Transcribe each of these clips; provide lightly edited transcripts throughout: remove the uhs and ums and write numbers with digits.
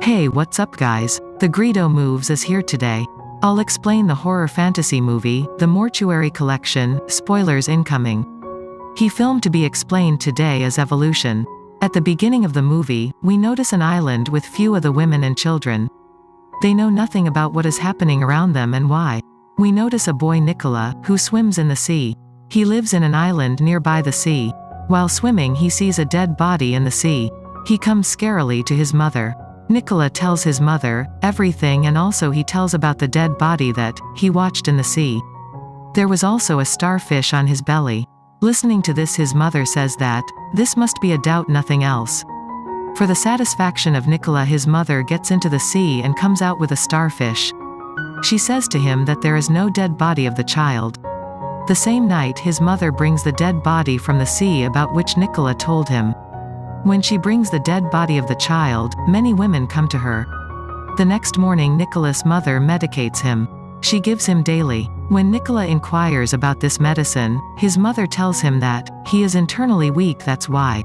Hey, what's up guys? The Greedo Moves is here today. I'll explain the horror fantasy movie, The Mortuary Collection, spoilers incoming. He filmed to be explained today as Evolution. At the beginning of the movie, we notice an island with few of the women and children. They know nothing about what is happening around them and why. We notice a boy Nicola, who swims in the sea. He lives in an island nearby the sea. While swimming he sees a dead body in the sea. He comes scarily to his mother. Nicola tells his mother everything, and also he tells about the dead body that he watched in the sea. There was also a starfish on his belly. Listening to this, his mother says that this must be a doubt, nothing else. For the satisfaction of Nicola, his mother gets into the sea and comes out with a starfish. She says to him that there is no dead body of the child. The same night his mother brings the dead body from the sea about which Nicola told him. When she brings the dead body of the child, many women come to her. The next morning Nicola's mother medicates him. She gives him daily. When Nicola inquires about this medicine, his mother tells him that he is internally weak, that's why.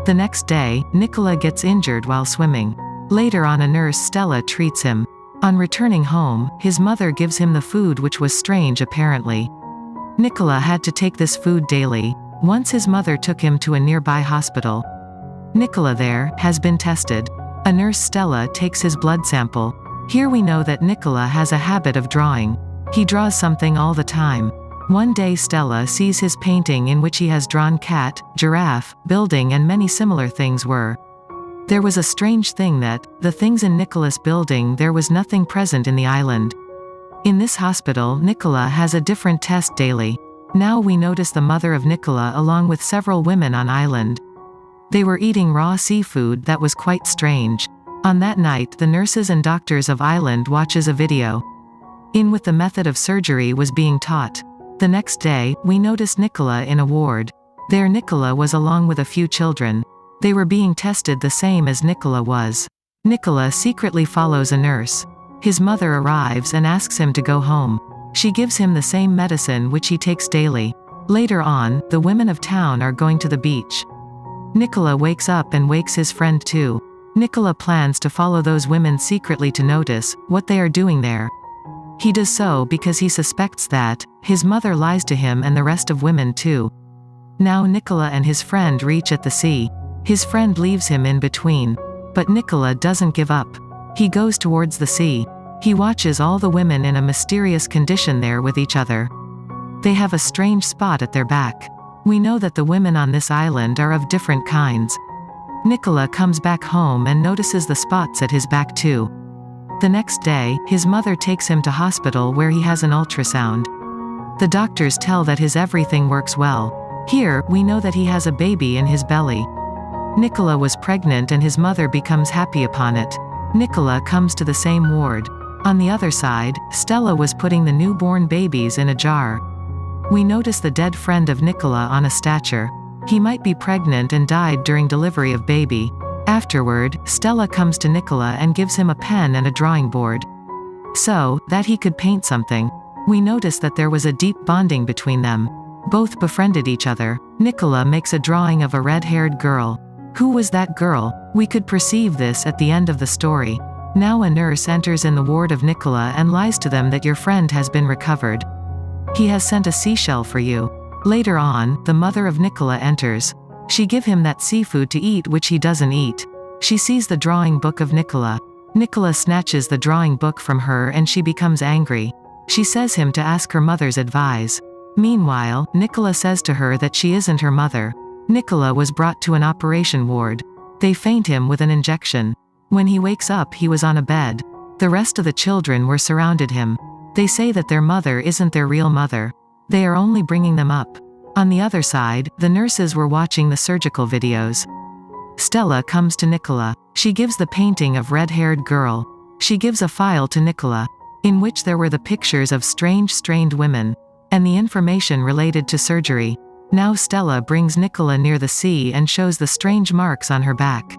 The next day, Nicola gets injured while swimming. Later on, a nurse, Stella, treats him. On returning home, his mother gives him the food, which was strange apparently. Nicola had to take this food daily. Once his mother took him to a nearby hospital. Nicola there has been tested. A nurse, Stella, takes his blood sample. Here we know that Nicola has a habit of drawing. He draws something all the time. One day Stella sees his painting in which he has drawn cat, giraffe, building and many similar things were. There was a strange thing that, the things in Nicola's building, there was nothing present in the island. In this hospital Nicola has a different test daily. Now we notice the mother of Nicola along with several women on island. They were eating raw seafood that was quite strange. On that night the nurses and doctors of island watches a video. In with the method of surgery was being taught. The next day, we notice Nicola in a ward. There Nicola was along with a few children. They were being tested the same as Nicola was. Nicola secretly follows a nurse. His mother arrives and asks him to go home. She gives him the same medicine which he takes daily. Later on, the women of town are going to the beach. Nicola wakes up and wakes his friend too. Nicola plans to follow those women secretly to notice what they are doing there. He does so because he suspects that his mother lies to him and the rest of women too. Now Nicola and his friend reach at the sea. His friend leaves him in between. But Nicola doesn't give up. He goes towards the sea. He watches all the women in a mysterious condition there with each other. They have a strange spot at their back. We know that the women on this island are of different kinds. Nicola comes back home and notices the spots at his back too. The next day, his mother takes him to hospital where he has an ultrasound. The doctors tell that his everything works well. Here, we know that he has a baby in his belly. Nicola was pregnant and his mother becomes happy upon it. Nicola comes to the same ward. On the other side, Stella was putting the newborn babies in a jar. We notice the dead friend of Nicola on a statue. He might be pregnant and died during delivery of baby. Afterward, Stella comes to Nicola and gives him a pen and a drawing board. So, that he could paint something. We notice that there was a deep bonding between them. Both befriended each other. Nicola makes a drawing of a red-haired girl. Who was that girl? We could perceive this at the end of the story. Now a nurse enters in the ward of Nicola and lies to them that your friend has been recovered. He has sent a seashell for you. Later on, the mother of Nicola enters. She give him that seafood to eat which he doesn't eat. She sees the drawing book of Nicola. Nicola snatches the drawing book from her and she becomes angry. She says him to ask her mother's advice. Meanwhile, Nicola says to her that she isn't her mother. Nicola was brought to an operation ward. They feint him with an injection. When he wakes up he was on a bed. The rest of the children were surrounded him. They say that their mother isn't their real mother. They are only bringing them up. On the other side, the nurses were watching the surgical videos. Stella comes to Nicola. She gives the painting of red-haired girl. She gives a file to Nicola, in which there were the pictures of strained women, and the information related to surgery. Now Stella brings Nicola near the sea and shows the strange marks on her back.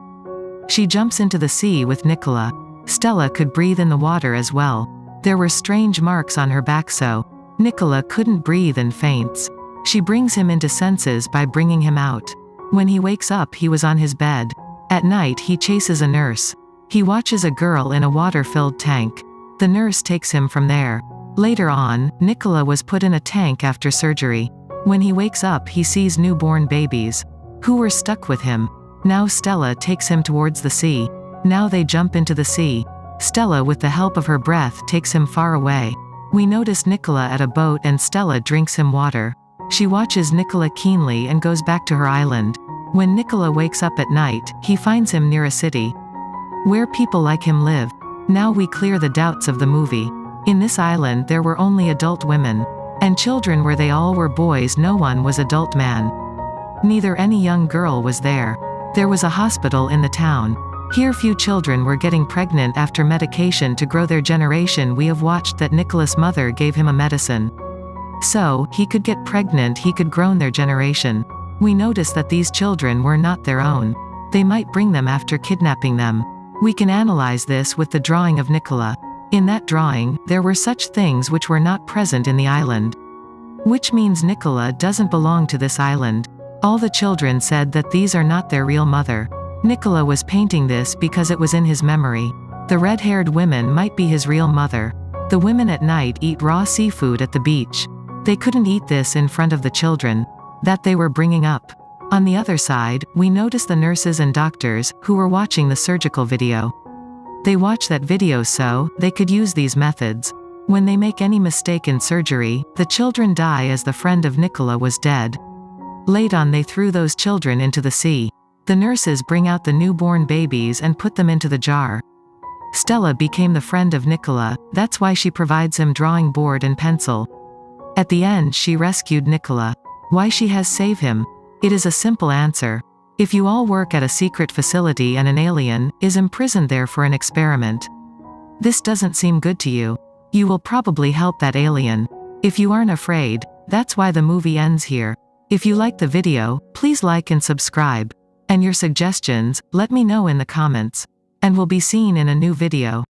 She jumps into the sea with Nicola. Stella could breathe in the water as well. There were strange marks on her back, so Nicola couldn't breathe and faints. She brings him into senses by bringing him out. When he wakes up he was on his bed. At night he chases a nurse. He watches a girl in a water-filled tank. The nurse takes him from there. Later on, Nicola was put in a tank after surgery. When he wakes up, he sees newborn babies who were stuck with him. Now Stella takes him towards the sea. Now they jump into the sea. Stella, with the help of her breath, takes him far away. We notice Nicola at a boat and Stella drinks him water. She watches Nicola keenly and goes back to her island. When Nicola wakes up at night, he finds him near a city where people like him live. Now we clear the doubts of the movie. In this island there were only adult women and children. Where they all were boys, no one was adult man. Neither any young girl was there. There was a hospital in the town. Here few children were getting pregnant after medication to grow their generation. We have watched that Nicola's mother gave him a medicine so he could get pregnant, he could grow their generation. We notice that these children were not their own. They might bring them after kidnapping them. We can analyze this with the drawing of Nicola. In that drawing, there were such things which were not present in the island. Which means Nicola doesn't belong to this island. All the children said that these are not their real mother. Nicola was painting this because it was in his memory. The red-haired women might be his real mother. The women at night eat raw seafood at the beach. They couldn't eat this in front of the children that they were bringing up. On the other side, we notice the nurses and doctors, who were watching the surgical video. They watch that video so they could use these methods. When they make any mistake in surgery, the children die, as the friend of Nicola was dead. Late on, they threw those children into the sea. The nurses bring out the newborn babies and put them into the jar. Stella became the friend of Nicola, that's why she provides him drawing board and pencil. At the end she rescued Nicola. Why she has saved him? It is a simple answer. If you all work at a secret facility and an alien is imprisoned there for an experiment, this doesn't seem good to you. You will probably help that alien. If you aren't afraid, that's why the movie ends here. If you like the video, please like and subscribe. And your suggestions, let me know in the comments. And we'll be seen in a new video.